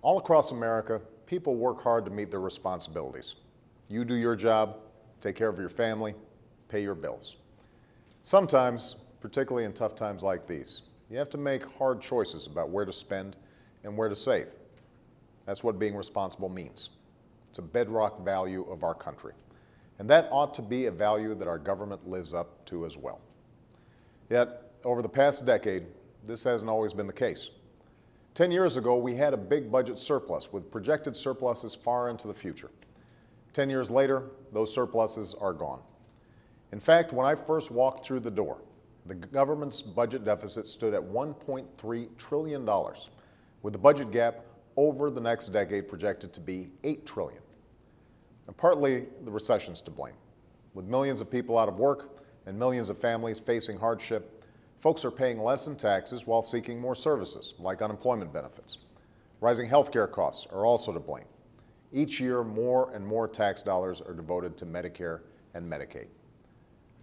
All across America, people work hard to meet their responsibilities. You do your job, take care of your family, pay your bills. Sometimes, particularly in tough times like these, you have to make hard choices about where to spend and where to save. That's what being responsible means. It's a bedrock value of our country. And that ought to be a value that our government lives up to as well. Yet, over the past decade, this hasn't always been the case. 10 years ago, we had a big budget surplus with projected surpluses far into the future. 10 years later, those surpluses are gone. In fact, when I first walked through the door, the government's budget deficit stood at $1.3 trillion, with the budget gap over the next decade projected to be $8 trillion. And partly the recession's to blame. With millions of people out of work and millions of families facing hardship, folks are paying less in taxes while seeking more services, like unemployment benefits. Rising healthcare costs are also to blame. Each year, more and more tax dollars are devoted to Medicare and Medicaid.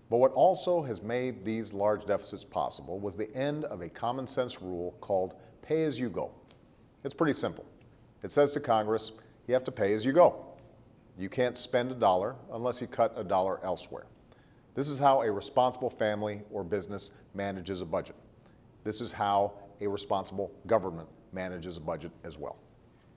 But what also has made these large deficits possible was the end of a common sense rule called pay as you go. It's pretty simple. It says to Congress, you have to pay as you go. You can't spend a dollar unless you cut a dollar elsewhere. This is how a responsible family or business manages a budget. This is how a responsible government manages a budget as well.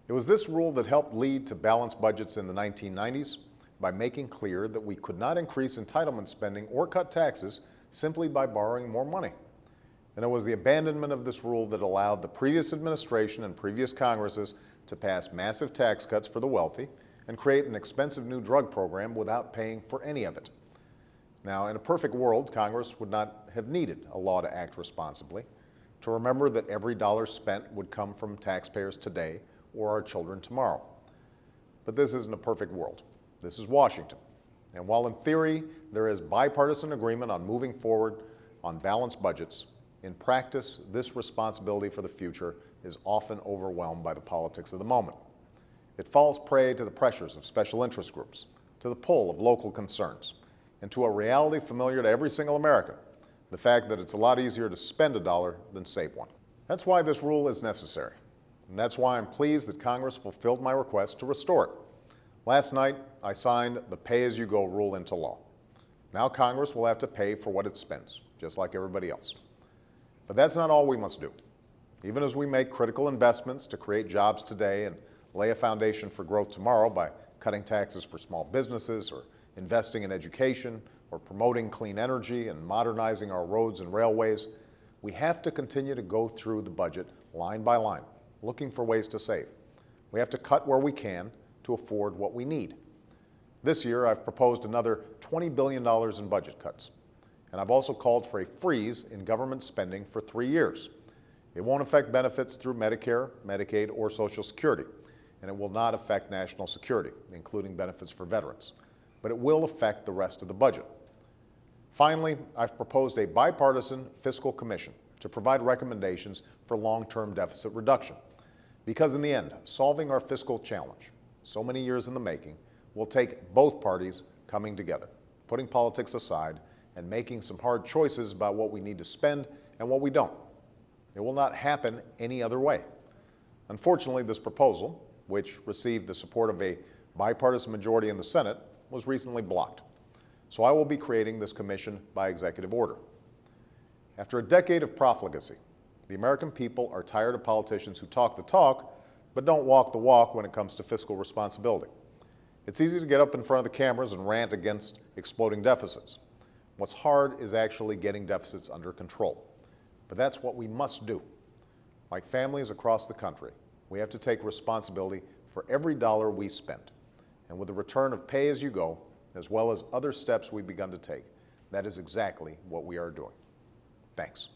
It was this rule that helped lead to balanced budgets in the 1990s by making clear that we could not increase entitlement spending or cut taxes simply by borrowing more money. And it was the abandonment of this rule that allowed the previous administration and previous Congresses to pass massive tax cuts for the wealthy and create an expensive new drug program without paying for any of it. Now, in a perfect world, Congress would not have needed a law to act responsibly, to remember that every dollar spent would come from taxpayers today or our children tomorrow. But this isn't a perfect world. This is Washington. And while in theory there is bipartisan agreement on moving forward on balanced budgets, in practice, this responsibility for the future is often overwhelmed by the politics of the moment. It falls prey to the pressures of special interest groups, to the pull of local concerns, and to a reality familiar to every single American, the fact that it's a lot easier to spend a dollar than save one. That's why this rule is necessary, and that's why I'm pleased that Congress fulfilled my request to restore it. Last night, I signed the pay-as-you-go rule into law. Now Congress will have to pay for what it spends, just like everybody else. But that's not all we must do. Even as we make critical investments to create jobs today and lay a foundation for growth tomorrow by cutting taxes for small businesses or investing in education or promoting clean energy and modernizing our roads and railways, we have to continue to go through the budget line by line, looking for ways to save. We have to cut where we can to afford what we need. This year, I've proposed another $20 billion in budget cuts. And I've also called for a freeze in government spending for 3 years. It won't affect benefits through Medicare, Medicaid, or Social Security, and it will not affect national security, including benefits for veterans. But it will affect the rest of the budget. Finally, I've proposed a bipartisan fiscal commission to provide recommendations for long-term deficit reduction. Because in the end, solving our fiscal challenge, so many years in the making, will take both parties coming together, putting politics aside, and making some hard choices about what we need to spend and what we don't. It will not happen any other way. Unfortunately, this proposal, which received the support of a bipartisan majority in the Senate, was recently blocked. So I will be creating this commission by executive order. After a decade of profligacy, the American people are tired of politicians who talk the talk, but don't walk the walk when it comes to fiscal responsibility. It's easy to get up in front of the cameras and rant against exploding deficits. What's hard is actually getting deficits under control. But that's what we must do. Like families across the country, we have to take responsibility for every dollar we spend. And with the return of pay-as-you-go, as well as other steps we've begun to take, that is exactly what we are doing. Thanks.